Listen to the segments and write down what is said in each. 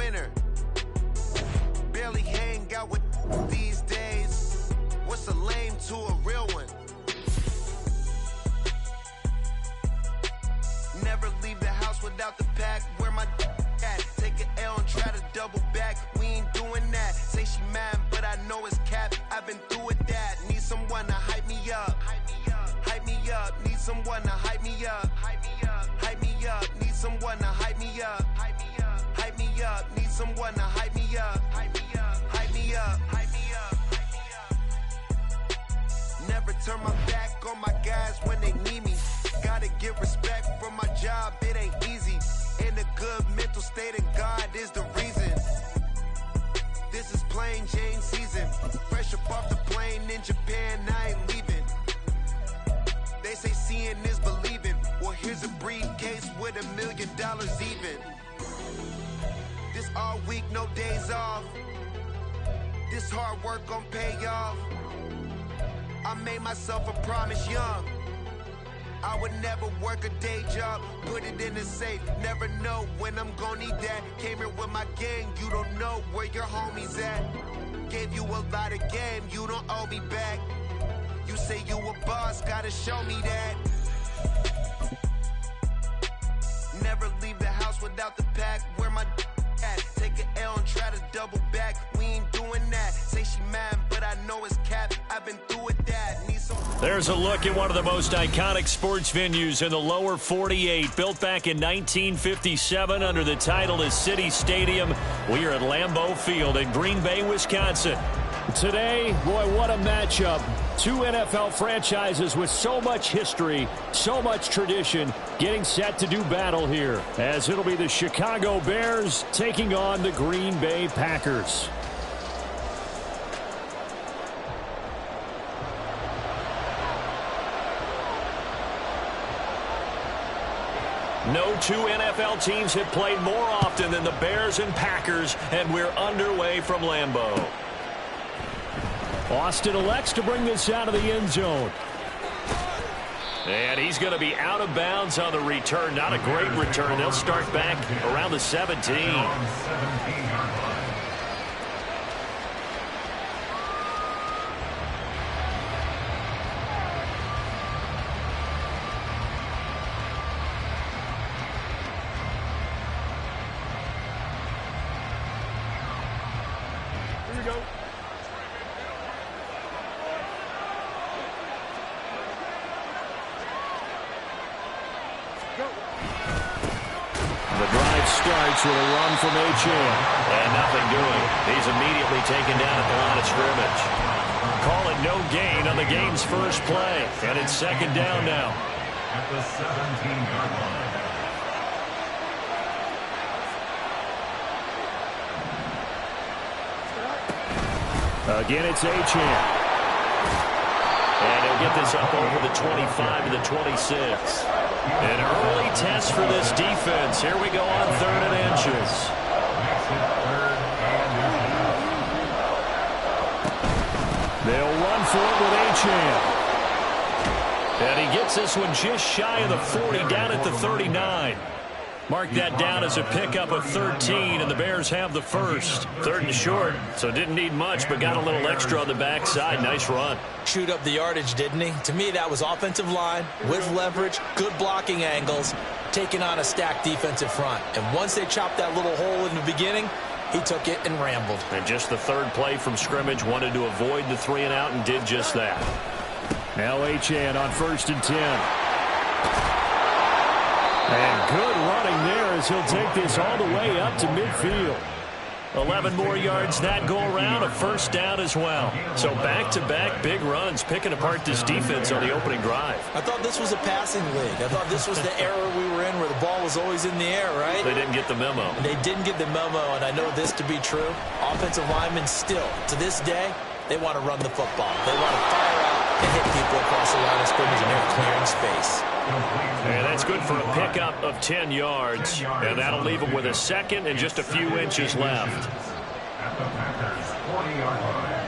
winner. Barely hang out with these days. What's a lame to a real one? Never leave the house without the pack. Where my at? Take an L and try to double back. We ain't doing that. Say she mad, but I know it's cap. I've been through with that. Need someone to hype me up. Hype me up. Need someone to hype me up. Hype me up. Need someone to hype me up. Hype me up. Need someone to hype me up. Hype me up. Never turn my back on my guys when they need me. Gotta get respect from my job, it ain't easy. In a good mental state, and God is the reason. This is plain Jane season. Fresh up off the plane in Japan, I ain't leaving. They say seeing is believing. Well, here's a briefcase with $1 million even. This all week, no days off. This hard work gon' pay off. I made myself a promise young. I would never work a day job, put it in the safe. Never know when I'm gonna need that. Came here with my gang, you don't know where your homies at. Gave you a lot of game, you don't owe me back. You say you a boss, gotta show me that. Never leave the house without the pack. Where my at? Take an L and try to double back. We ain't doing that. Say she mad, but I know it's cap. I've been through with that. Need some. There's a look at one of the most iconic sports venues in the lower 48. Built back in 1957 under the title of City Stadium. We are at Lambeau Field in Green Bay, Wisconsin. Today, boy, what a matchup. Two NFL franchises with so much history, so much tradition, getting set to do battle here, as it'll be the Chicago Bears taking on the Green Bay Packers. No two NFL teams have played more often than the Bears and Packers, and we're underway from Lambeau. Austin elects to bring this out of the end zone. And he's going to be out of bounds on the return. Not a great return. They'll start back around the 17. Here we go. The drive starts with a run from Achane. And nothing doing. He's immediately taken down at the line of scrimmage. Call it no gain on the game's first play. And it's second down now. At the 17-yard line. Again, it's Achane. And he'll get this up over the 25 to the 26. An early test for this defense. Here we go on 3rd and inches. They'll run for it with Achane. And he gets this one just shy of the 40, down at the 39. Mark that down as a pickup of 13, and the Bears have the first. 3rd and short, so didn't need much, but got a little extra on the backside. Nice run. Chewed up the yardage, didn't he? To me, that was offensive line with leverage, good blocking angles, taking on a stacked defensive front. And once they chopped that little hole in the beginning, he took it and rambled. And just the 3rd play from scrimmage, wanted to avoid the 3 and out and did just that. Now Achane on 1st and 10. And good running there as he'll take this all the way up to midfield. 11 more yards that go around, a first down as well. So back-to-back big runs, picking apart this defense on the opening drive. I thought this was a passing league. I thought this was the era we were in where the ball was always in the air, right? They didn't get the memo. And they didn't get the memo, and I know this to be true. Offensive linemen still, to this day, they want to run the football. They want to fire out and hit people across the line of scrimmage, and they're clearing space. And that's good for a pickup of 10 yards. And that'll leave them with a second and just a few inches left. At the Packers 40-yard line.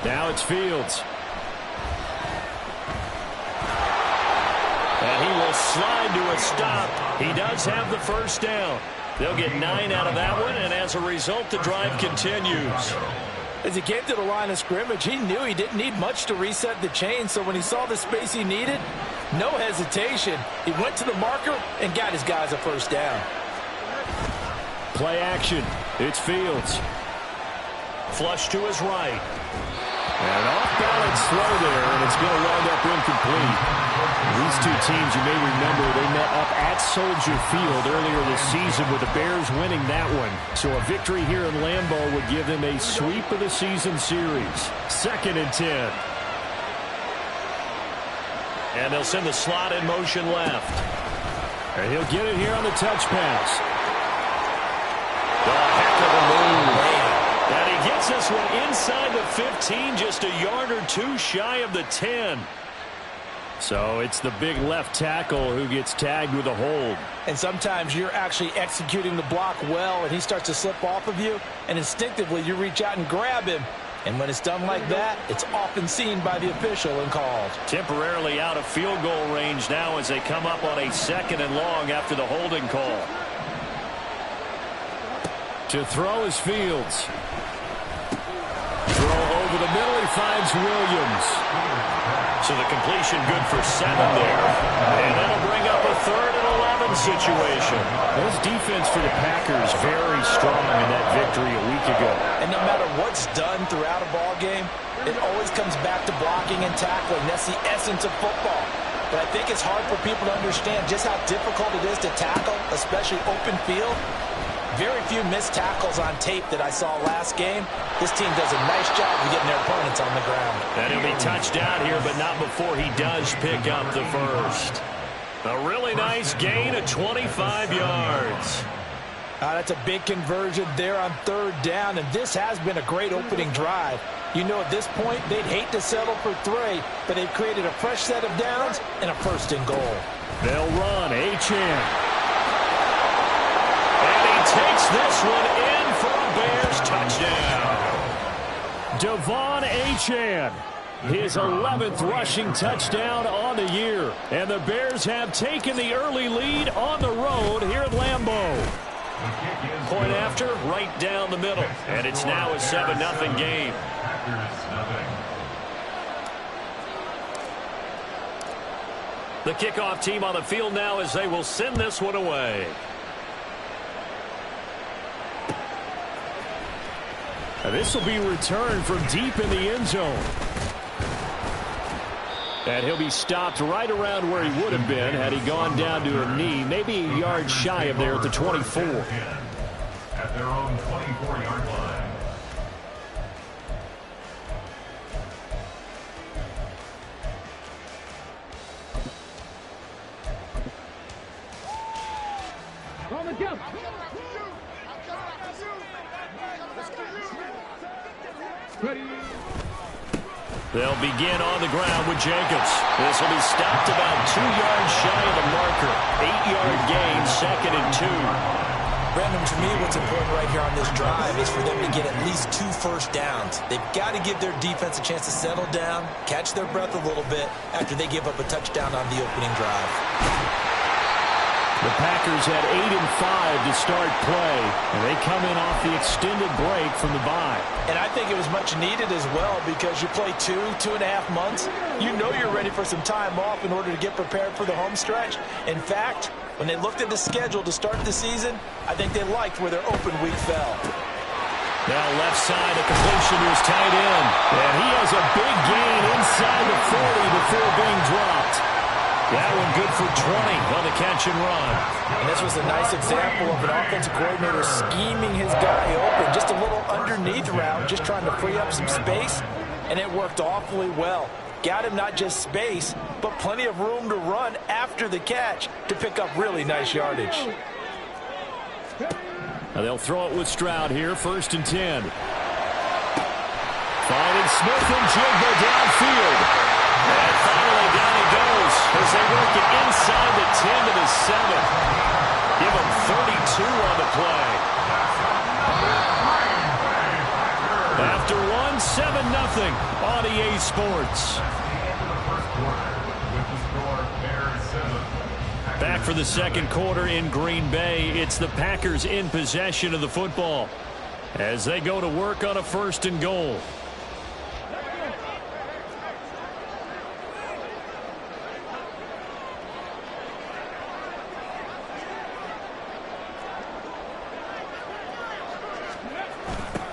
Now it's Fields. And he will slide to a stop. He does have the first down. They'll get 9 out of that one, and as a result, the drive continues. As he came to the line of scrimmage, he knew he didn't need much to reset the chain, so when he saw the space he needed, no hesitation. He went to the marker and got his guys a first down. Play action. It's Fields. Flush to his right. An off-balance throw there, and it's going to wind up incomplete. These two teams, you may remember, they met up at Soldier Field earlier this season with the Bears winning that one. So a victory here in Lambeau would give them a sweep of the season series. 2nd and 10. And they'll send the slot in motion left. And he'll get it here on the touch pass. The heck of a move. And he gets this one inside the 15, just a yard or two shy of the 10. So it's the big left tackle who gets tagged with a hold. And sometimes you're actually executing the block well, and he starts to slip off of you, and instinctively you reach out and grab him. And when it's done like that, it's often seen by the official and called. Temporarily out of field goal range now as they come up on a 2nd and long after the holding call. To throw is Fields. Throw over the middle, he finds Williams. So the completion good for 7 there. And that'll bring up a 3rd and 11 situation. This defense for the Packers very strong in that victory a week ago. And no matter what's done throughout a ball game, it always comes back to blocking and tackling. That's the essence of football. But I think it's hard for people to understand just how difficult it is to tackle, especially open field. Very few missed tackles on tape that I saw last game. This team does a nice job of getting their opponents on the ground. And he'll be touched out here, but not before he does pick up the first. A really nice gain of 25 yards. That's a big conversion there on 3rd down, and this has been a great opening drive. You know at this point they'd hate to settle for 3, but they've created a fresh set of downs and a 1st and goal. They'll run. Achane. Takes this one in for a Bears touchdown. Devon Achane, his 11th rushing touchdown on the year. And the Bears have taken the early lead on the road here at Lambeau. Point after, right down the middle. And it's now a 7-0 game. The kickoff team on the field now as they will send this one away. This will be returned from deep in the end zone. And he'll be stopped right around where he would have been had he gone down to a knee, maybe a yard shy of there at the 24. At their own 24-yard line. On the jump. They'll begin on the ground with Jacobs. This will be stopped about 2 yards shy of the marker. 8-yard gain, 2nd and 2. Brandon, to me, what's important right here on this drive is for them to get at least 2 first downs. They've got to give their defense a chance to settle down, catch their breath a little bit after they give up a touchdown on the opening drive. The Packers had 8 and 5 to start play, and they come in off the extended break from the bye. And I think it was much needed as well because you play 2.5 months. You know you're ready for some time off in order to get prepared for the home stretch. In fact, when they looked at the schedule to start the season, I think they liked where their open week fell. Now left side, a completion to his tight end. And he has a big gain inside the 40 before being dropped. That one good for 20 on the catch and run. And this was a nice example of an offensive coordinator scheming his guy open. Just a little underneath route, just trying to free up some space. And it worked awfully well. Got him not just space, but plenty of room to run after the catch to pick up really nice yardage. Now they'll throw it with Stroud here, 1st and 10. Finding Smith and Jigba downfield. And finally down he goes as they work it inside the 10 to the 7. Give him 32 on the play. After 7-0 on EA Sports. With the score, Bears 7, back for the second quarter in Green Bay. It's the Packers in possession of the football as they go to work on a 1st and goal.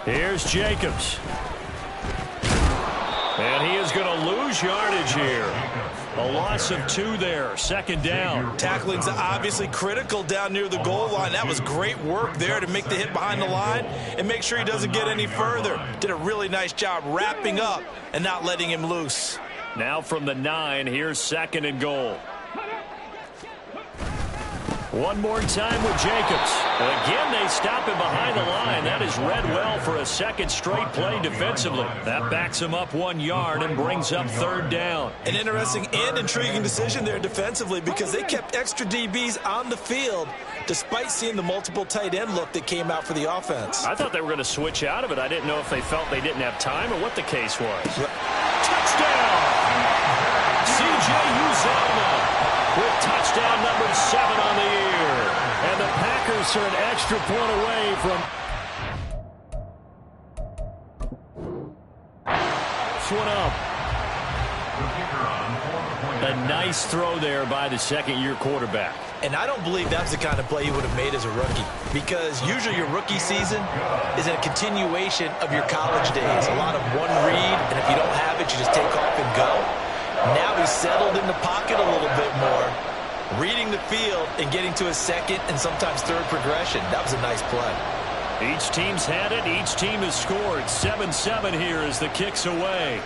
Here's Jacobs. And he is going to lose yardage here. A loss of 2 there. 2nd down. Tackling's obviously critical down near the goal line. That was great work there to make the hit behind the line and make sure he doesn't get any further. Did a really nice job wrapping up and not letting him loose. Now from the 9, here's 2nd and goal. One more time with Jacobs. Again, they stop him behind the line. That is read well for a 2nd straight play defensively. That backs him up 1 yard and brings up 3rd down. An interesting and intriguing decision there defensively because they kept extra DBs on the field despite seeing the multiple tight end look that came out for the offense. I thought they were going to switch out of it. I didn't know if they felt they didn't have time or what the case was. Touchdown! C.J. Uzomah with touchdown number 7 on the year. And the Packers are an extra point away from one up. A nice throw there by the 2nd-year quarterback. And I don't believe that's the kind of play he would have made as a rookie because usually your rookie season is a continuation of your college days. A lot of one read, and if you don't have it, you just take off and go. Now he's settled in the pocket a little bit more, reading the field and getting to his 2nd and sometimes 3rd progression. That was a nice play. Each team's had it. Each team has scored. 7-7 here as the kick's away.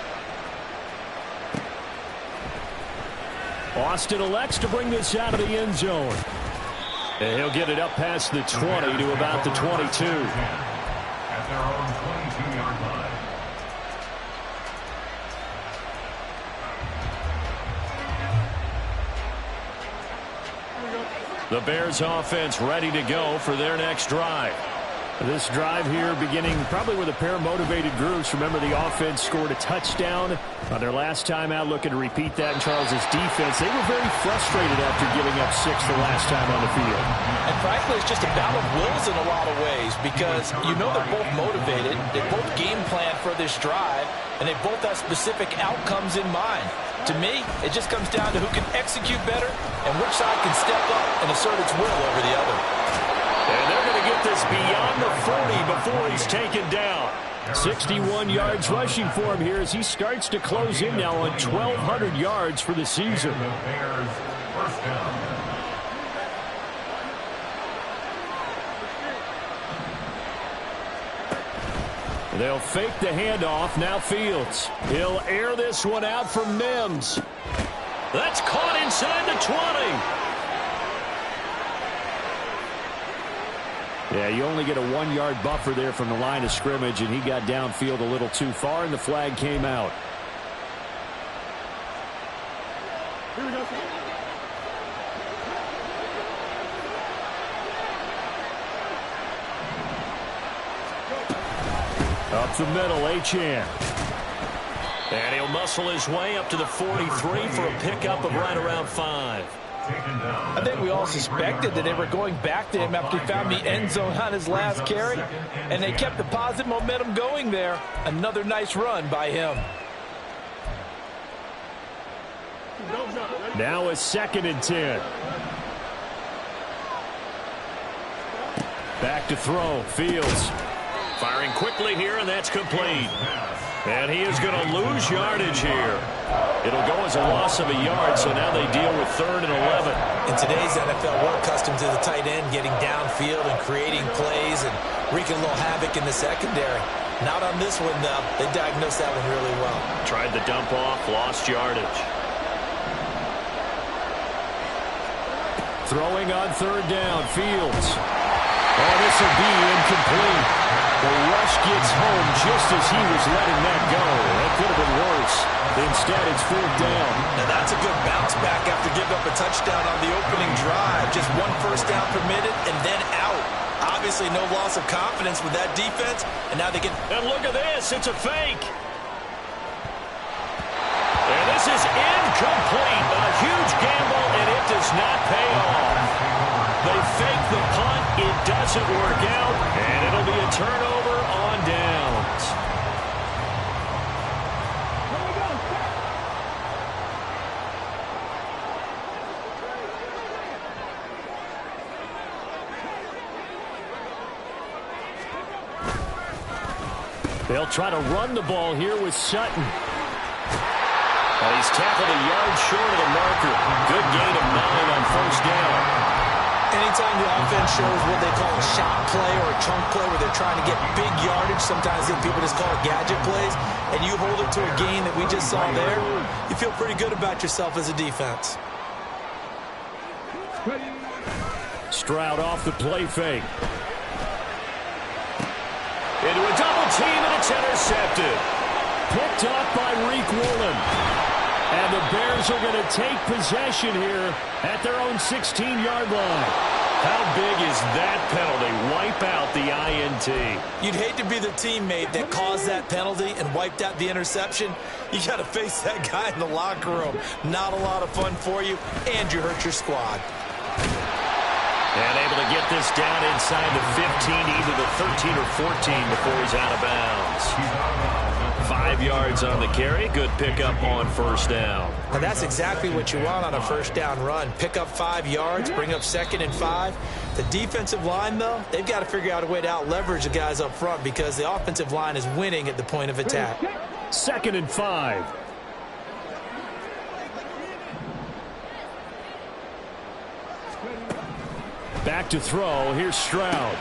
Austin elects to bring this out of the end zone. And he'll get it up past the 20 to about the 22. At their own 22-yard line. The Bears offense ready to go for their next drive. This drive here beginning probably with a pair of motivated groups. Remember, the offense scored a touchdown on their last time out, looking to repeat that in Charles's defense. They were very frustrated after giving up 6 the last time on the field. And frankly, it's just a battle of wills in a lot of ways because you know they're both motivated. They both game plan for this drive, and they both have specific outcomes in mind. To me, it just comes down to who can execute better and which side can step up and assert its will over the other. And they're going to get this beyond the 40 before he's taken down. 61 yards rushing for him here as he starts to close in now on 1,200 yards for the season. The Bears' 1st down. They'll fake the handoff. Now Fields. He'll air this one out for Mims. That's caught inside the 20. Yeah, you only get a 1-yard buffer there from the line of scrimmage, and he got downfield a little too far, and the flag came out. Up the middle, Achane. And he'll muscle his way up to the 43 for a pickup of right around 5. I think we all suspected that they were going back to him after he found the end zone on his last carry, and they kept the positive momentum going there. Another nice run by him. Now a 2nd and 10. Back to throw. Fields firing quickly here, and that's complete. And he is going to lose yardage here. It'll go as a loss of a yard, so now they deal with 3rd and 11. In today's NFL, we're accustomed to the tight end getting downfield and creating plays and wreaking a little havoc in the secondary. Not on this one, though. They diagnosed that one really well. Tried the dump off, lost yardage. Throwing on 3rd down, Fields. Oh, this will be incomplete. The rush gets home just as he was letting that go. That could have been worse. Instead, it's 4th down. Now, that's a good bounce back after giving up a touchdown on the opening drive. Just 1 first down permitted and then out. Obviously, no loss of confidence with that defense. And now they get... And look at this. It's a fake. And this is incomplete. A huge gamble, and it does not pay off. It doesn't work out, and it'll be a turnover on downs. They'll try to run the ball here with Sutton. Well, he's tackled a yard short of the marker. Good gain of 9 on first down. Anytime the offense shows what they call a shot play or a chunk play where they're trying to get big yardage, sometimes people just call it gadget plays, and you hold it to a gain that we just saw there, you feel pretty good about yourself as a defense. Stroud off the play fake. Into a double team, and it's intercepted. Picked up by Reek Woolen. And the Bears are going to take possession here at their own 16-yard line. How big is that penalty? Wipe out the INT. You'd hate to be the teammate that caused that penalty and wiped out the interception. You got to face that guy in the locker room. Not a lot of fun for you, and you hurt your squad. And able to get this down inside the 15, either the 13 or 14 before he's out of bounds. 5 yards on the carry. Good pickup on first down. And that's exactly what you want on a first down run. Pick up 5 yards, bring up 2nd and 5. The defensive line, though, they've got to figure out a way to out-leverage the guys up front because the offensive line is winning at the point of attack. 2nd and 5. Back to throw. Here's Stroud.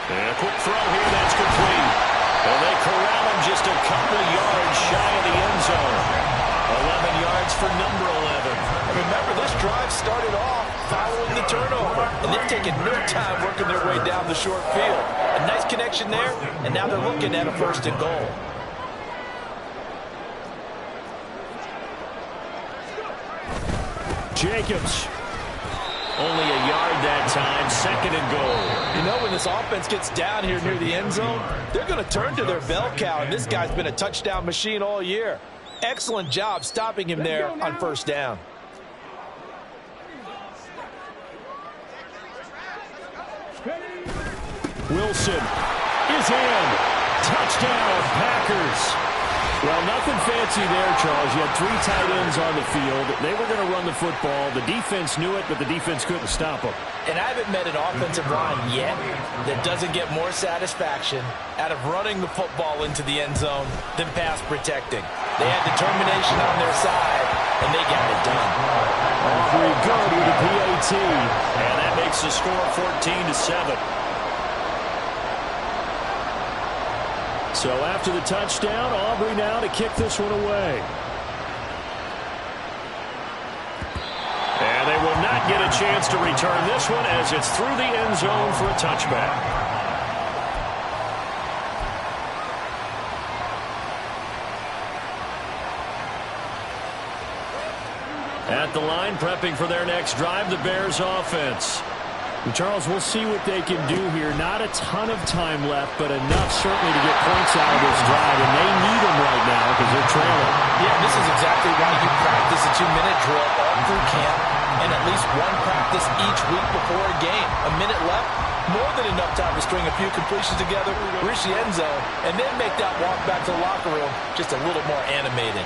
And a quick throw here. That's complete. And they corral him just a couple yards shy of the end zone. 11 yards for number 11. And remember, this drive started off following the turnover. And they've taken no time working their way down the short field. A nice connection there, and now they're looking at a 1st and goal. Jacobs. Only a yard that time, 2nd and goal. You know, when this offense gets down here near the end zone, they're going to turn to their bell cow, and this guy's been a touchdown machine all year. Excellent job stopping him there on first down. Wilson is in. Touchdown, Packers. Well, nothing fancy there, Charles. You had 3 tight ends on the field. They were going to run the football. The defense knew it, but the defense couldn't stop them. And I haven't met an offensive line yet that doesn't get more satisfaction out of running the football into the end zone than pass protecting. They had determination on their side, and they got it done. Aubrey good with the PAT, and that makes the score 14-7. So after the touchdown, Aubrey now to kick this one away. And they will not get a chance to return this one as it's through the end zone for a touchback. At the line, prepping for their next drive, the Bears offense. Charles, we'll see what they can do here. Not a ton of time left, but enough certainly to get points out of this drive, and they need them right now because they're trailing. Yeah, this is exactly why you practice a 2-minute drill all through camp and at least one practice each week before a game. A minute left, more than enough time to string a few completions together, reach the end zone, and then make that walk back to the locker room just a little more animated.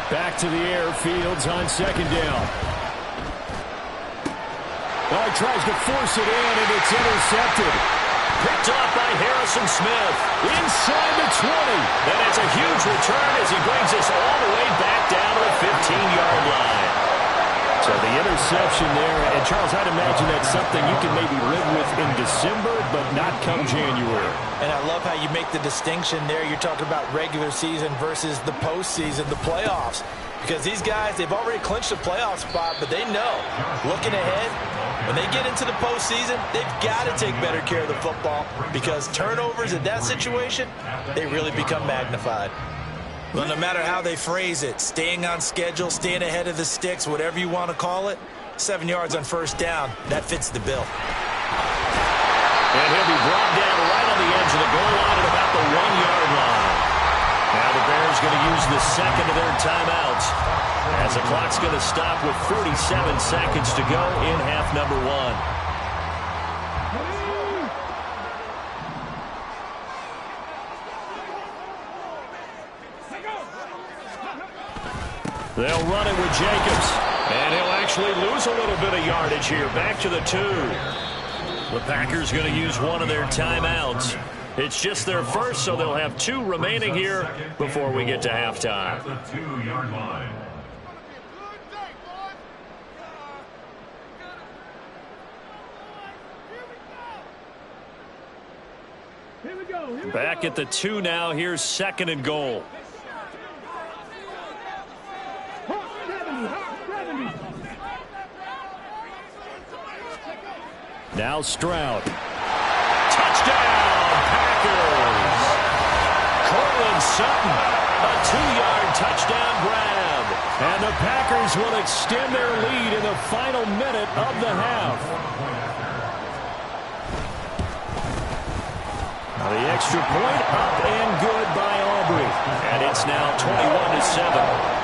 Back to the air, Fields on 2nd down. Oh, he tries to force it in, and it's intercepted. Picked off by Harrison Smith. Inside the 20. And it's a huge return as he brings us all the way back down to the 15-yard line. So the interception there, and Charles, I'd imagine that's something you can maybe live with in December, but not come January. And I love how you make the distinction there. You're talking about regular season versus the postseason, the playoffs. Because these guys, they've already clinched a playoff spot, but they know, looking ahead, when they get into the postseason, they've got to take better care of the football because turnovers in that situation, they really become magnified. Well, no matter how they phrase it, staying on schedule, staying ahead of the sticks, whatever you want to call it, 7 yards on first down, that fits the bill. And he'll be brought down right on the edge of the goal line at about the 1-yard line. Now the Bears going to use the second of their timeouts as the clock's going to stop with 47 seconds to go in half number 1. They'll run it with Jacobs. And he'll actually lose a little bit of yardage here. Back to the 2. The Packers going to use one of their timeouts. It's just their first, so they'll have 2 remaining here before we get to halftime. At the 2-yard line. Back at the 2 now. Here's 2nd and goal. Now Stroud. Touchdown, Packers! Cortland Sutton, a 2-yard touchdown grab. And the Packers will extend their lead in the final minute of the half. The extra point up and good by Aubrey. And it's now 21-7.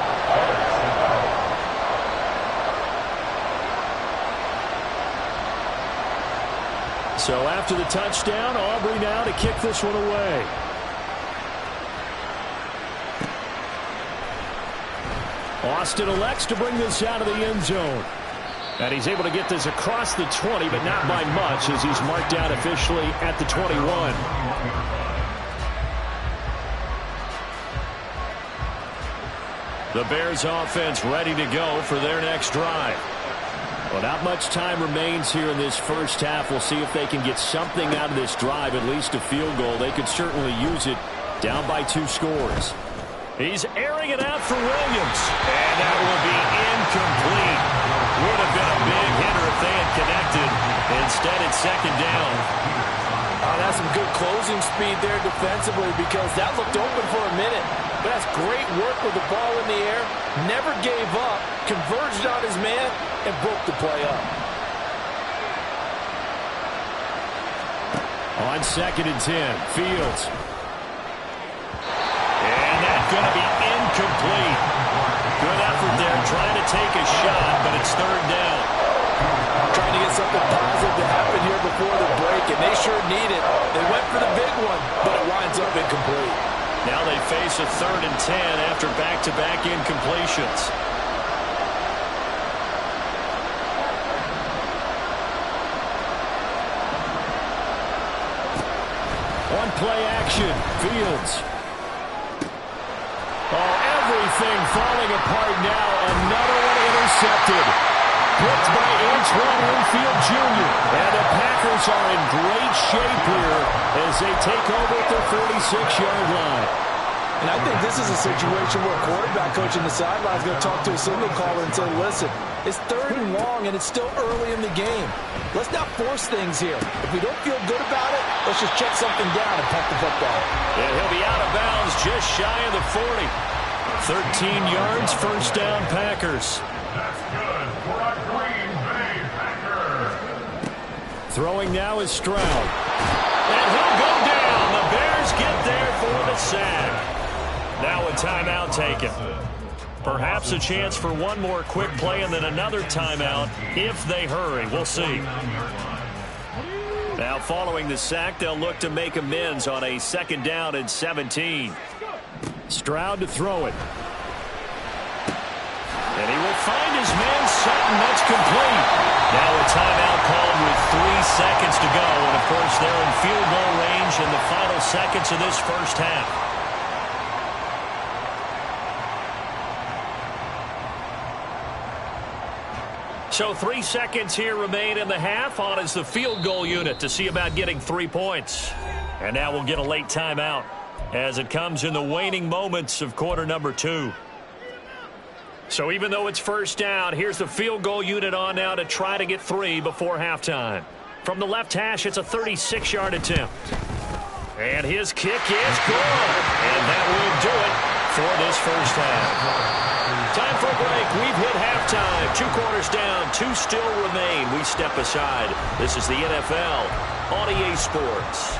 So after the touchdown, Aubrey now to kick this one away. Austin elects to bring this out of the end zone. And he's able to get this across the 20, but not by much as he's marked down officially at the 21. The Bears offense ready to go for their next drive. Well, not much time remains here in this first half. We'll see if they can get something out of this drive, at least a field goal. They could certainly use it down by 2 scores. He's airing it out for Williams. And that will be incomplete. Would have been a big hitter if they had connected. Instead, it's 2nd down. That's some good closing speed there defensively because that looked open for a minute. But that's great work with the ball in the air. Never gave up, converged on his man, and broke the play up. On 2nd and 10, Fields. And that's going to be incomplete. Good effort there, trying to take a shot, but it's 3rd down. Trying to get something positive to happen here before the break, and they sure need it. They went for the big one, but it winds up incomplete. Now they face a 3rd and 10 after back-to-back incompletions. On play action, Fields. Oh, everything falling apart now. Another one intercepted. Picked by Antoine Winfield Jr. And the Packers are in great shape here as they take over at their 46-yard line. And I think this is a situation where a quarterback coach in the sideline is going to talk to a signal caller and say, listen, it's 3rd and long and it's still early in the game. Let's not force things here. If we don't feel good about it, let's just check something down and punt the football. And he'll be out of bounds just shy of the 40. 13 yards, 1st down, Packers. That's good for a Green Bay Packer. Throwing now is Stroud. And he'll go down. The Bears get there for the sack. Now a timeout taken. Perhaps a chance for one more quick play and then another timeout if they hurry. We'll see. Now following the sack, they'll look to make amends on a 2nd down and 17. Stroud to throw it. And he will find his man Sutton. That's complete. Now a timeout called with 3 seconds to go. And, of course, they're in field goal range in the final seconds of this first half. So 3 seconds here remain in the half. On is the field goal unit to see about getting 3 points. And now we'll get a late timeout as it comes in the waning moments of quarter number 2. So even though it's 1st down, here's the field goal unit on now to try to get 3 before halftime. From the left hash, it's a 36-yard attempt. And his kick is good. And that will do it for this first half. Time for a break. We've hit halftime. 2 quarters down, 2 still remain. We step aside. This is the NFL on EA Sports.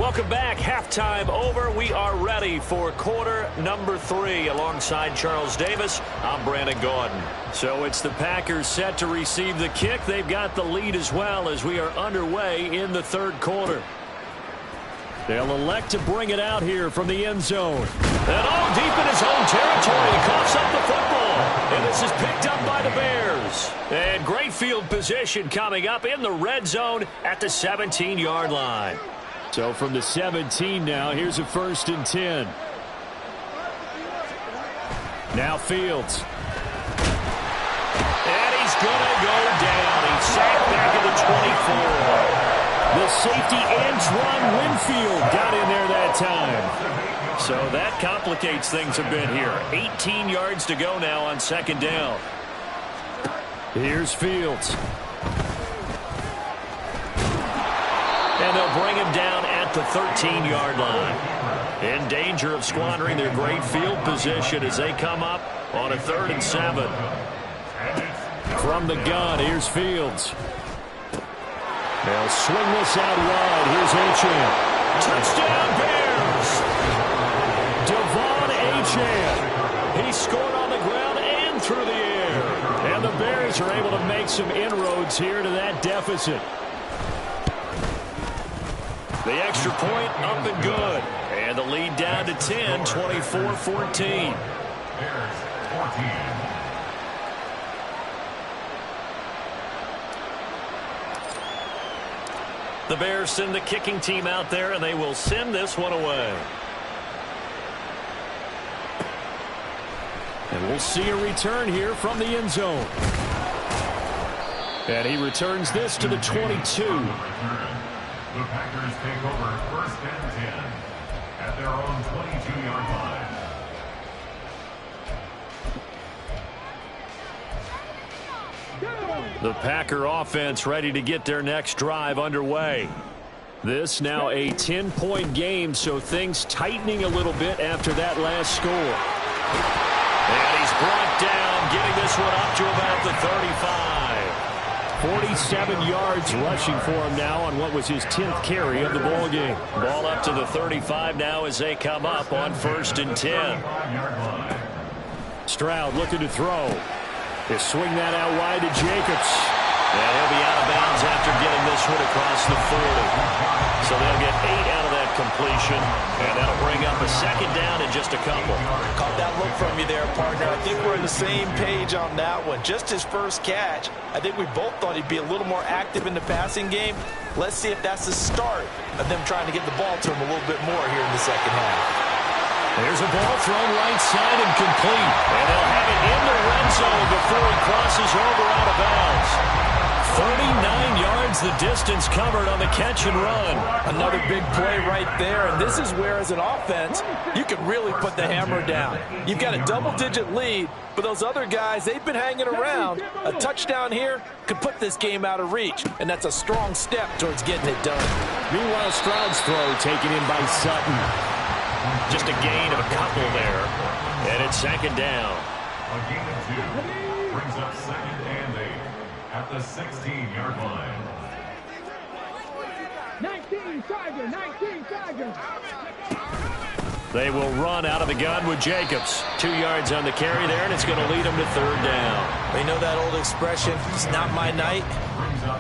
Welcome back. Halftime over. We are ready for quarter number 3. Alongside Charles Davis, I'm Brandon Gaudin. So it's the Packers set to receive the kick. They've got the lead as well as we are underway in the third quarter. They'll elect to bring it out here from the end zone. And deep in his own territory, he coughs up the football. And this is picked up by the Bears. And great field position coming up in the red zone at the 17-yard line. So from the 17 now, here's a 1st and 10. Now Fields. And he's going to go down. He's sacked back at the 24. The safety Antoine Winfield got in there that time. So that complicates things a bit here. 18 yards to go now on 2nd down. Here's Fields. And they'll bring him down at the 13-yard line. In danger of squandering their great field position as they come up on a 3rd and 7. From the gun, here's Fields. They'll swing this out wide. Here's Achane. Touchdown, Bears! Devon Achane. He scored on the ground and through the air. And the Bears are able to make some inroads here to that deficit. The extra point up and good. And the lead down to 10, 24-14. Bears 14. The Bears send the kicking team out there, and they will send this one away. And we'll see a return here from the end zone. And he returns this to the 22. The Packers take over 1st and 10 at their own 22-yard line. The Packer offense ready to get their next drive underway. This now a 10-point game, so things tightening a little bit after that last score. And he's brought down, getting this one up to about the 35. 47 yards rushing for him now on what was his 10th carry of the ball game. Ball up to the 35 now as they come up on 1st and 10. Stroud looking to throw. They swing that out wide to Jacobs. And he'll be out of bounds after getting this one across the 40. So they'll get 8 out of that completion. And that'll bring up a 2nd down in just a couple. Caught that look from you there, partner. I think we're on the same page on that one. Just his first catch. I think we both thought he'd be a little more active in the passing game. Let's see if that's the start of them trying to get the ball to him a little bit more here in the 2nd half. There's a ball thrown right side and complete. And they'll have it in the red zone before he crosses over out of bounds. 39 yards the distance covered on the catch and run. Another big play right there, and this is where, as an offense, you can really put the hammer down. You've got a double-digit lead, but those other guys, they've been hanging around. A touchdown here could put this game out of reach, and that's a strong step towards getting it done. Meanwhile, Stroud's throw taken in by Sutton. Just a gain of a couple there, and it's 2nd down. A gain of 2 brings up 2nd and 8 at the 16-yard line. 19 Tigers. They will run out of the gun with Jacobs. 2 yards on the carry there, and it's going to lead them to 3rd down. You know that old expression, it's not my night?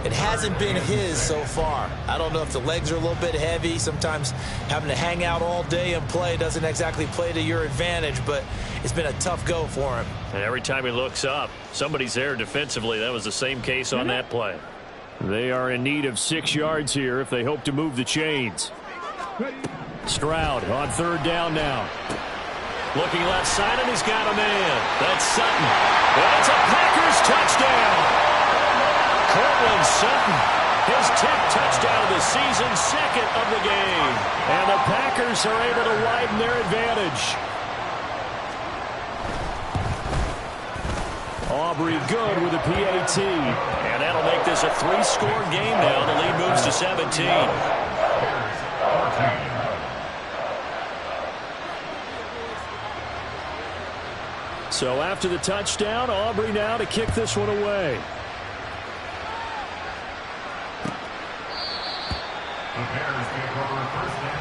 It hasn't been his so far. I don't know if the legs are a little bit heavy. Sometimes having to hang out all day and play doesn't exactly play to your advantage, but it's been a tough go for him. And every time he looks up, somebody's there defensively. That was the same case on that play. They are in need of 6 yards here if they hope to move the chains. Stroud on 3rd down now. Looking left side, and he's got a man. That's Sutton. And it's a Packers touchdown. Cortland Sutton, his 10th touchdown of the season, 2nd of the game. And the Packers are able to widen their advantage. Aubrey good with a PAT. And that'll make this a 3-score game now. The lead moves to 17. So after the touchdown, Aubrey now to kick this one away. The Bears take over 1st and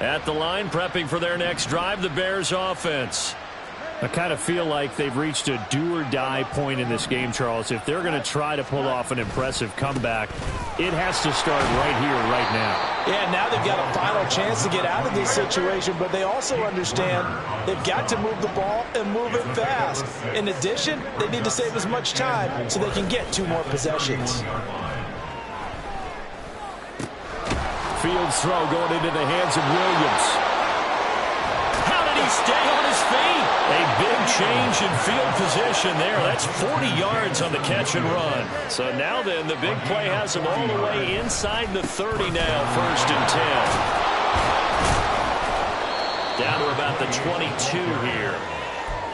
At the line, prepping for their next drive, the Bears offense. I kind of feel like they've reached a do-or-die point in this game, Charles. If they're going to try to pull off an impressive comeback, it has to start right here, right now. Yeah, now they've got a final chance to get out of this situation, but they also understand they've got to move the ball and move it fast. In addition, they need to save as much time so they can get 2 more possessions. Fields throw going into the hands of Williams. How did he stay on his feet? A big change in field position there. That's 40 yards on the catch and run. So now then, the big play has him all the way inside the 30 now, 1st and 10. Down to about the 22 here.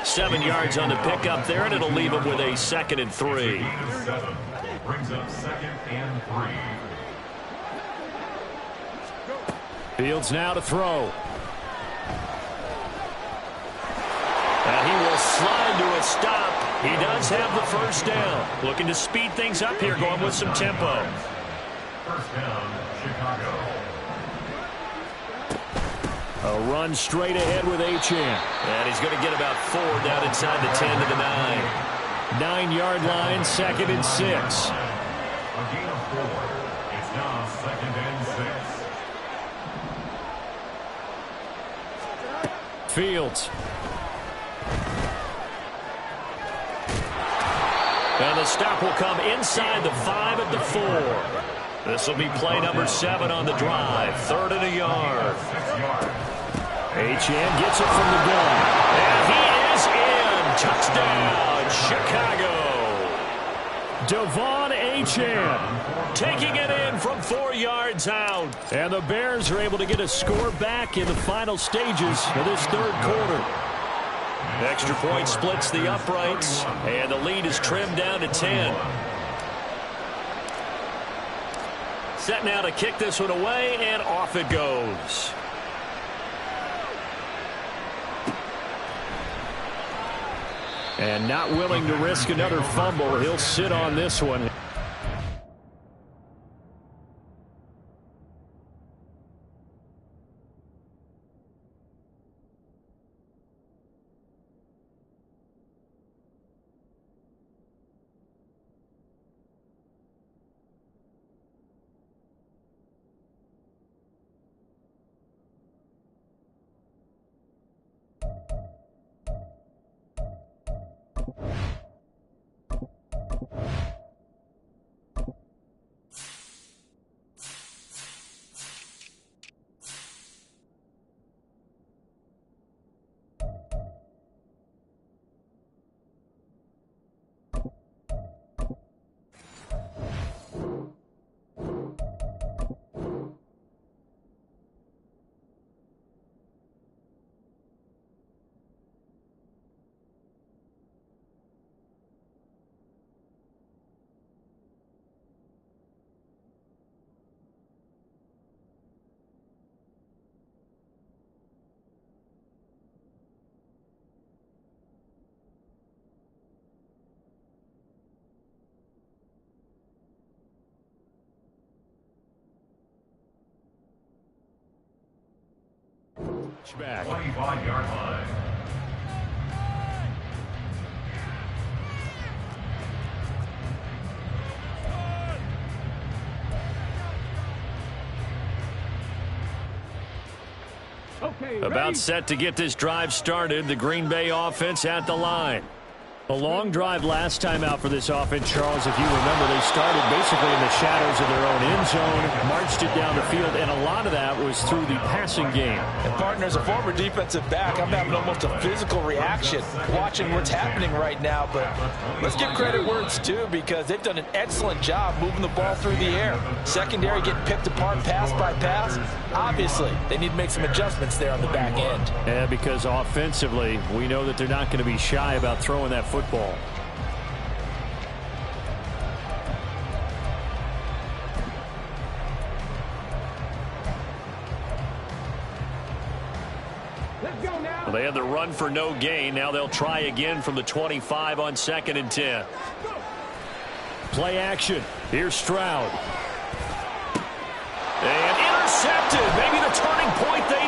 7 yards on the pickup there, and it'll leave him with a 2nd and 3. Brings up 2nd and 3. Fields now to throw. And he will slide to a stop. He does have the 1st down. Looking to speed things up here, going with some tempo. 1st down, Chicago. A run straight ahead with Achane. And he's going to get about 4 down inside the 10 to the 9. 9-yard line, 2nd and 6. A gain of 4. It's now 2nd and 6. Fields. And the stop will come inside the 5 at the 4. This will be play number 7 on the drive. 3rd and a yard. Achane gets it from the gun. And he is in. Touchdown, Chicago. Devon Achane taking it in from 4 yards out. And the Bears are able to get a score back in the final stages of this 3rd quarter. Extra point splits the uprights, and the lead is trimmed down to 10. Set now to kick this one away, and off it goes. And not willing to risk another fumble, he'll sit on this one. Back. 25-yard line. Okay, About ready? set to get this drive started. The Green Bay offense at the line. A long drive last time out for this offense, Charles. If you remember, they started basically in the shadows of their own end zone, marched it down the field, and a lot of that was through the passing game. And partner, as a former defensive back, I'm having almost a physical reaction watching what's happening right now. But let's give credit where it's due, because they've done an excellent job moving the ball through the air. Secondary getting picked apart pass by pass. Obviously, they need to make some adjustments there on the back end. Yeah, because offensively, we know that they're not going to be shy about throwing that football. Let's go now. Well, they had the run for no gain. Now they'll try again from the 25 on 2nd and 10. Play action. Here's Stroud. And intercepted. Maybe the turning point they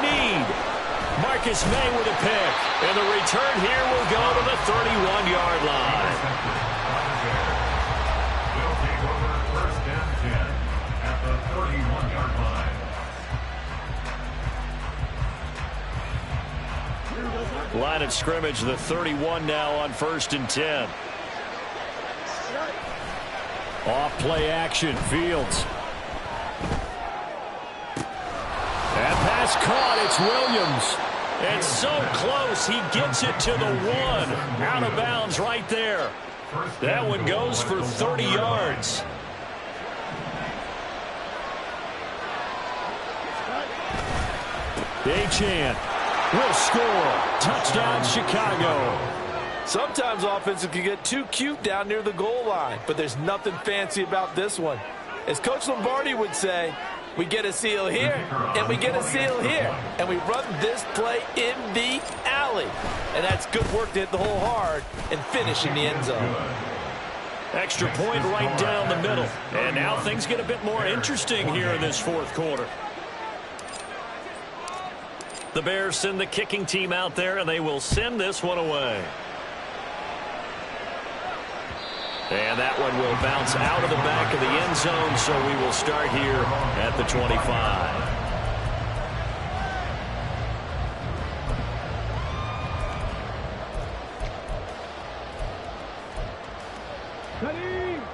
Marcus May with a pick. And the return here will go to the 31-yard line. Will take over first and 10 at the 31-yard line. Line of scrimmage, the 31 now on first and 10. Off play action, Fields. And pass caught, it's Williams. And so close, he gets it to the 1. Out of bounds right there. That one goes for 30 yards. Achane will score. Touchdown, Chicago. Sometimes offenses can get too cute down near the goal line, but there's nothing fancy about this one. As Coach Lombardi would say, we get a seal here, and we get a seal here, and we run this play in the alley. And that's good work to hit the hole hard and finish in the end zone. Extra point right down the middle. And now things get a bit more interesting here in this fourth quarter. The Bears send the kicking team out there, and they will send this one away. And that one will bounce out of the back of the end zone, so we will start here at the 25.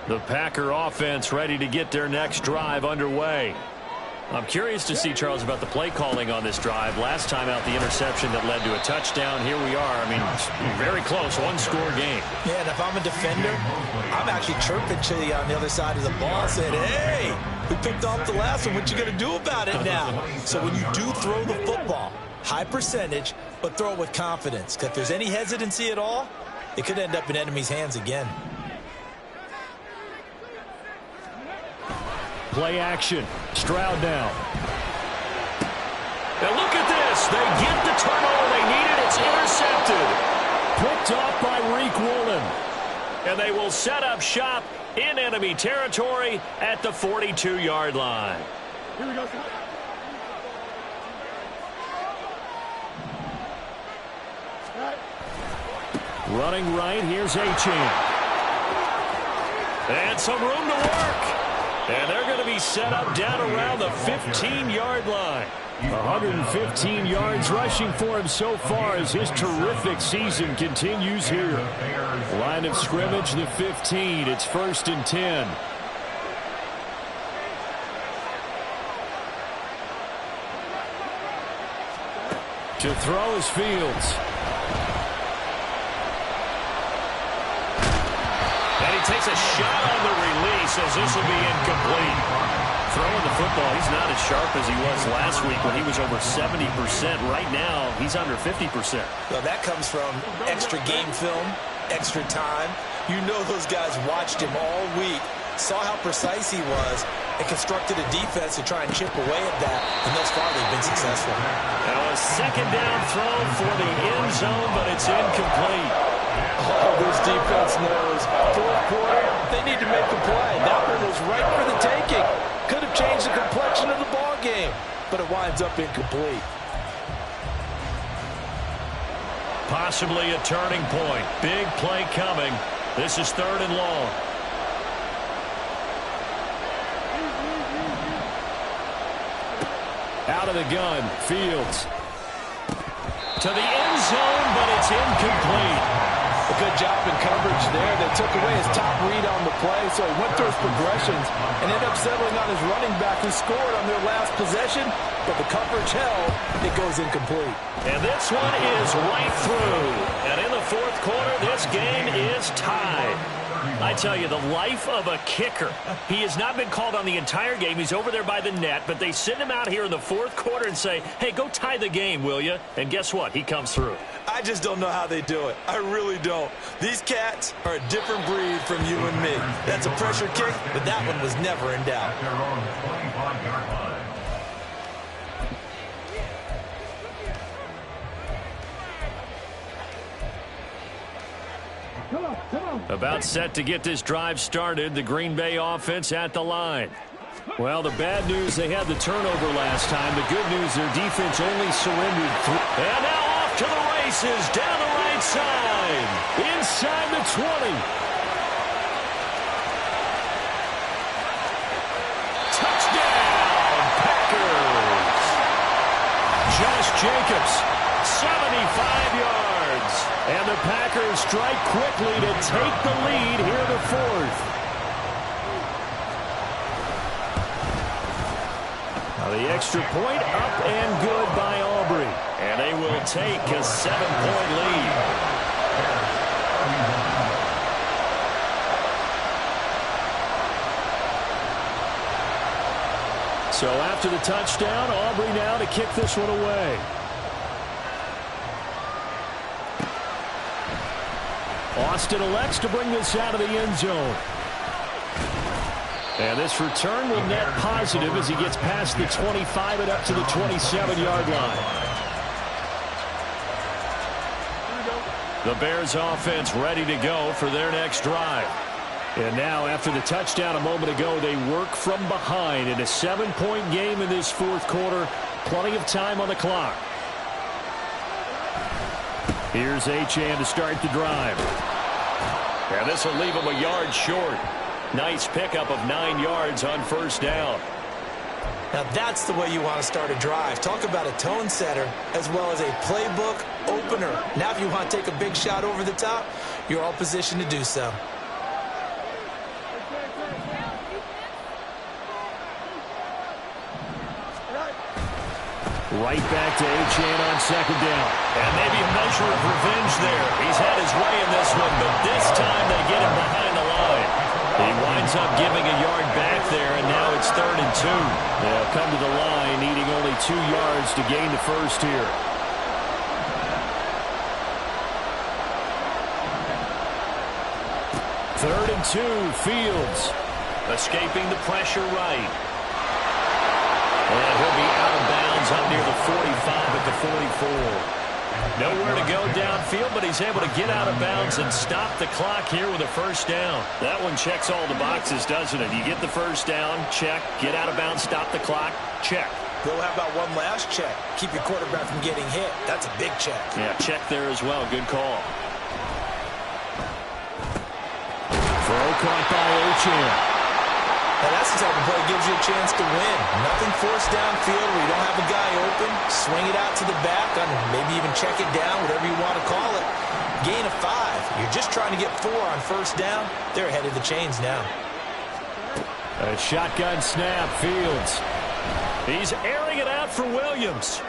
The Packer offense ready to get their next drive underway. I'm curious to see, Charles, about the play calling on this drive. Last time out, the interception that led to a touchdown. Here we are. I mean, very close, one-score game. Yeah, and if I'm a defender, I'm actually chirping to you on the other side of the ball, saying, hey, we picked off the last one. What you going to do about it now? So when you do throw the football, high percentage, but throw it with confidence. Because if there's any hesitancy at all, it could end up in enemy's hands again. Play action. Stroud down. And look at this. They get the turnover they needed. It's intercepted. Picked off by Reek Woolen. And they will set up shop in enemy territory at the 42-yard line. Here we go. Running right, here's Achane. And some room to work. And they're going to be set up down around the 15-yard line. 115 yards rushing for him so far as his terrific season continues here. Line of scrimmage, the 15. It's first and 10. To throw is Fields. And he takes a shot on the release as this will be incomplete. Throwing the football, he's not as sharp as he was last week when he was over 70%. Right now, he's under 50%. Well, that comes from extra game film, extra time. You know those guys watched him all week, saw how precise he was, and constructed a defense to try and chip away at that. And thus far, they've been successful. Now a second down throw for the end zone, but it's incomplete. Oh, this defense knows. Fourth quarter, they need to make a play. That one was right for the taking. Could have changed the complexion of the ball game, but it winds up incomplete. Possibly a turning point. Big play coming. This is third and long. Out of the gun, Fields. To the end zone, but it's incomplete. A good job in coverage there. They took away his top read on the play, so he went through his progressions and ended up settling on his running back who scored on their last possession, but the coverage held. It goes incomplete. And this one is right through. And in the fourth quarter, this game is tied. I tell you, the life of a kicker. He has not been called on the entire game. He's over there by the net, but they send him out here in the fourth quarter and say, hey, go tie the game, will you? And guess what? He comes through. I just don't know how they do it. I really don't. These cats are a different breed from you and me. That's a pressure kick, but that one was never in doubt. Their own 25-yard line. Come on, come on. About set to get this drive started. The Green Bay offense at the line. Well, the bad news, they had the turnover last time. The good news, their defense only surrendered 3. And now off to the races, down the right side, inside the 20. Touchdown, Packers. Josh Jacobs, 75 yards. And the Packers strike quickly to take the lead here in the 4th. The extra point up and good by Aubrey. And they will take a 7-point lead. So after the touchdown, Aubrey now to kick this one away. Austin elects to bring this out of the end zone. And this return will net positive as he gets past the 25 and up to the 27-yard line. The Bears offense ready to go for their next drive. And now after the touchdown a moment ago, they work from behind in a 7-point game in this 4th quarter. Plenty of time on the clock. Here's Achane to start the drive. And this will leave him a yard short. Nice pickup of 9 yards on first down. Now that's the way you want to start a drive. Talk about a tone setter as well as a playbook opener. Now if you want to take a big shot over the top, you're all positioned to do so. Right back to Achane on second down. And maybe a measure of revenge there. He's had his way in this one, but this time they get him behind the line. He winds up giving a yard back there, and now it's 3rd and 2. They'll come to the line, needing only 2 yards to gain the first here. Third and 2, Fields. Escaping the pressure right. And he'll be out of bounds up near the 45 at the 44. Nowhere to go downfield, but he's able to get out of bounds and stop the clock here with a first down. That one checks all the boxes, doesn't it? You get the first down, check. Get out of bounds, stop the clock, check. Bill, how about one last check? Keep your quarterback from getting hit. That's a big check. Yeah, check there as well. Good call. Throw caught by Achane. Now that's the type of play that gives you a chance to win. Nothing forced downfield where you don't have a guy open. Swing it out to the back, maybe even check it down, whatever you want to call it. Gain of 5. You're just trying to get 4 on first down. They're ahead of the chains now. A shotgun snap, Fields. He's airing it out for Williams.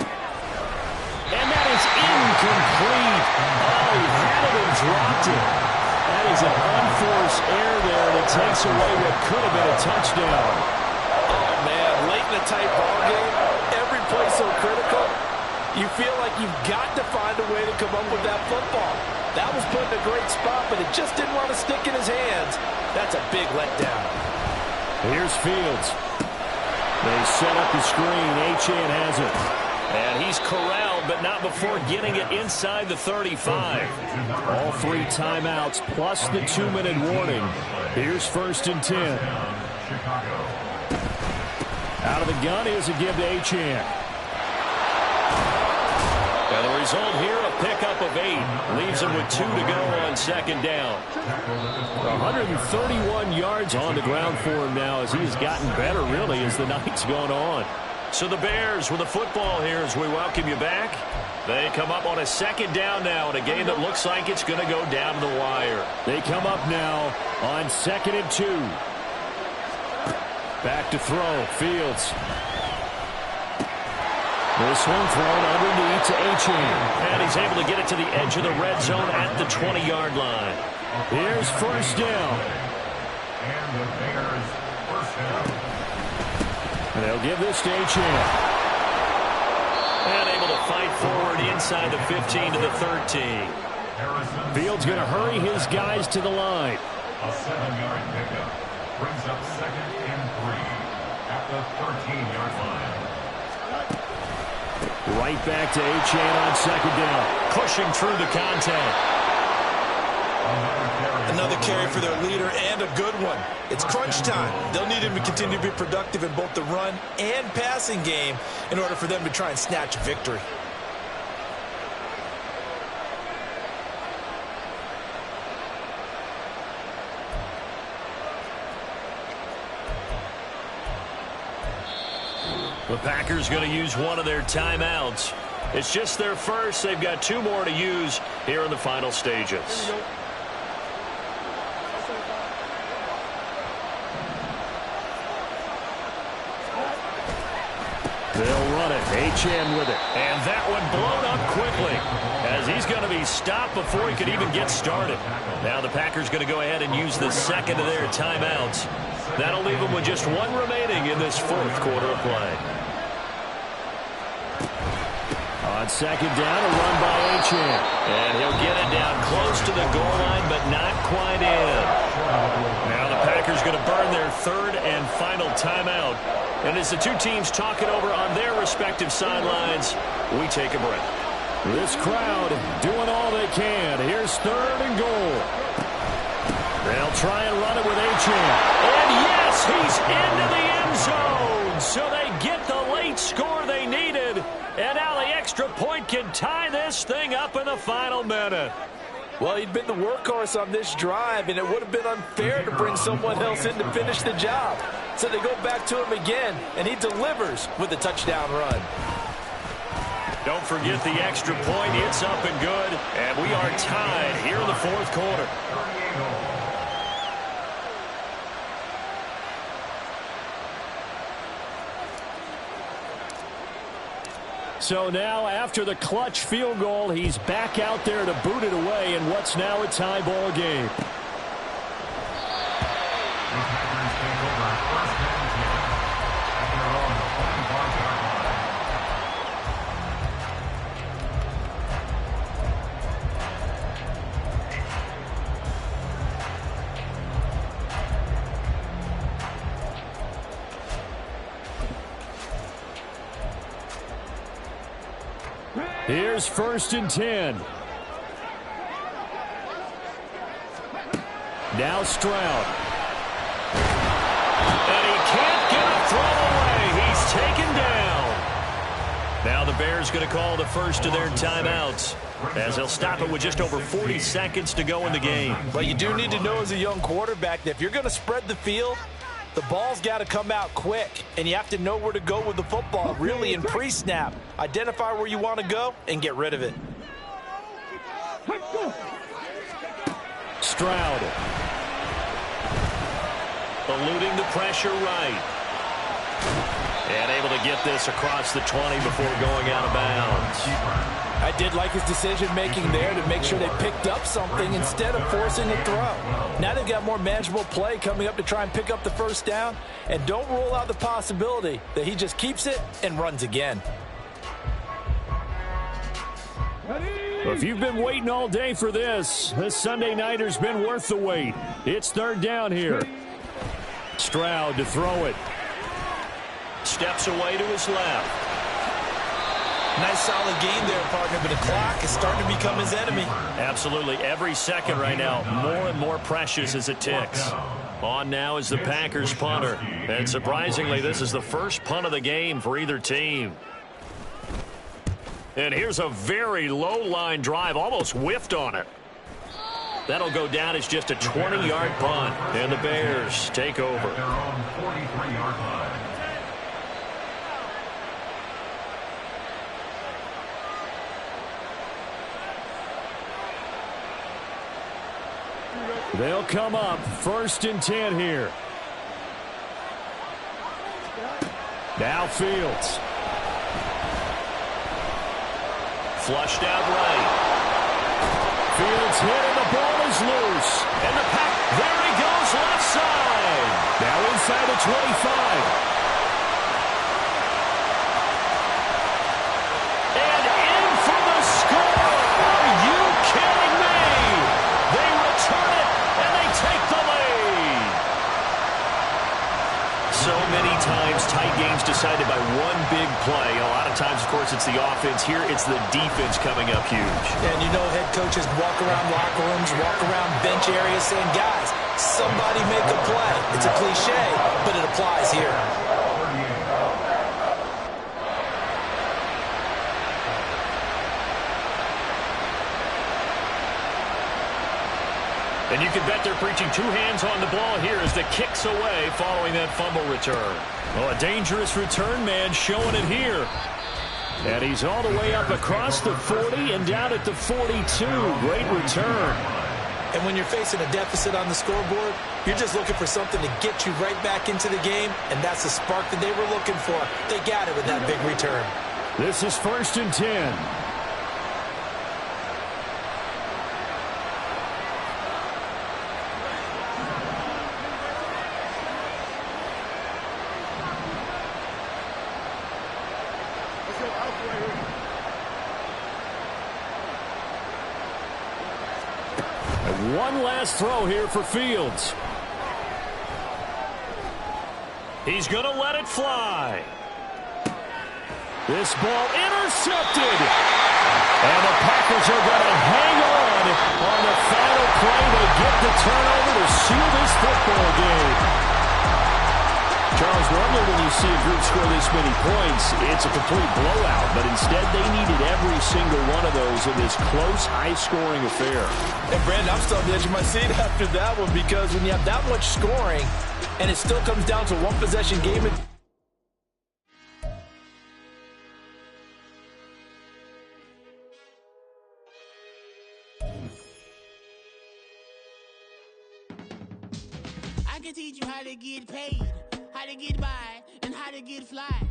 And that is incomplete. Oh, he had it and dropped it. That is an unforced error there that takes away what could have been a touchdown. Oh, man, late in a tight ball game, every play so critical, you feel like you've got to find a way to come up with that football. That was put in a great spot, but it just didn't want to stick in his hands. That's a big letdown. Here's Fields. They set up the screen. Achane has it. And he's corralled, but not before getting it inside the 35. All 3 timeouts plus the 2-minute warning. Here's 1st and 10. Out of the gun, here's a give to Achane. And the result here, a pickup of 8. Leaves him with 2 to go on second down. 131 yards on the ground for him now as he's gotten better, really, as the night's gone on. So the Bears with the football here as we welcome you back. They come up on a second down now in a game that looks like it's going to go down to the wire. They come up now on 2nd and 2. Back to throw, Fields. This one thrown underneath to Achane. And he's able to get it to the edge of the red zone at the 20-yard line. Here's first down. And the Bears first down. And they'll give this to Achane. And able to fight forward inside the 15 to the 13. Fields going to hurry his guys to the line. A 7-yard pickup brings up 2nd and 3 at the 13-yard line. Right back to Achane on second down. Pushing through the contact. Another carry Another carry for their leader and a good one. It's crunch time. They'll need him to continue to be productive in both the run and passing game in order for them to try and snatch a victory. The Packers going to use one of their timeouts. It's just their first. They've got 2 more to use here in the final stages. They'll run it. HN with it. And that one blown up quickly as he's going to be stopped before he could even get started. Now the Packers going to go ahead and use the second of their timeouts. That'll leave them with just 1 remaining in this 4th quarter of play. On second down, a run by HN. And he'll get it down close to the goal line, but not quite in. Now the Packers going to burn their 3rd and final timeout. And as the 2 teams talk it over on their respective sidelines, we take a break. This crowd doing all they can. Here's 3rd and goal. They'll try and run it with HN. And yes, he's into the end zone. So they get the late score they needed. And now the extra point can tie this thing up in the final minute. Well, he'd been the workhorse on this drive, and it would have been unfair to bring someone else in to finish the job. So they go back to him again, and he delivers with a touchdown run. Don't forget the extra point. It's up and good. And we are tied here in the 4th quarter. So now, after the clutch field goal, he's back out there to boot it away in what's now a tie ball game. Here's 1st and 10. Now Stroud. And he can't get a throw away. He's taken down. Now the Bears going to call the first of their timeouts as they'll stop it with just over 40 seconds to go in the game. But you do need to know as a young quarterback that if you're going to spread the field, the ball's got to come out quick, and you have to know where to go with the football, really in pre-snap. Identify where you want to go and get rid of it. Stroud. Eluding the pressure right. And able to get this across the 20 before going out of bounds. I did like his decision-making there to make sure they picked up something instead of forcing a throw. Now they've got more manageable play coming up to try and pick up the first down. And don't rule out the possibility that he just keeps it and runs again. If you've been waiting all day for this Sunday nighter's been worth the wait. It's 3rd down here. Stroud to throw it. Steps away to his left. Nice solid game there, partner, but the clock is starting to become his enemy. Absolutely. Every second right now, more and more precious as it ticks. On now is the Packers punter. And surprisingly, this is the first punt of the game for either team. And here's a very low-line drive, almost whiffed on it. That'll go down as just a 20-yard punt. And the Bears take over. Their own 43-yard line. They'll come up 1st and 10 here. Now Fields. Flushed out right. Fields hit and the ball is loose. And the pack, there he goes left side. Now inside the 25. And in for the score. Are you kidding me? They return it and they take the lead. So many times, tight games decided by one big play. A lot of times, of course, it's the offense. Here, it's the defense coming up huge. And you know head coaches walk around locker rooms, walk around bench areas saying, guys, somebody make a play. It's a cliche, but it applies here. And you can bet they're preaching two hands on the ball here as the kick's away following that fumble return. Well, a dangerous return man showing it here. And he's all the way up across the 40 and down at the 42. Great return. And when you're facing a deficit on the scoreboard, you're just looking for something to get you right back into the game, and that's the spark that they were looking for. They got it with that big return. This is 1st and 10. One last throw here for Fields. He's going to let it fly. This ball intercepted. And the Packers are going to hang on the final play. They get the turnover to seal this football game. Charles, normally when you see a group score this many points, it's a complete blowout. But instead, they needed every single one of those in this close, high-scoring affair. And, Brandon, I'm still on the edge of my seat after that one because when you have that much scoring and it still comes down to one possession game. I can teach you how to get paid, how to get by, and how to get fly.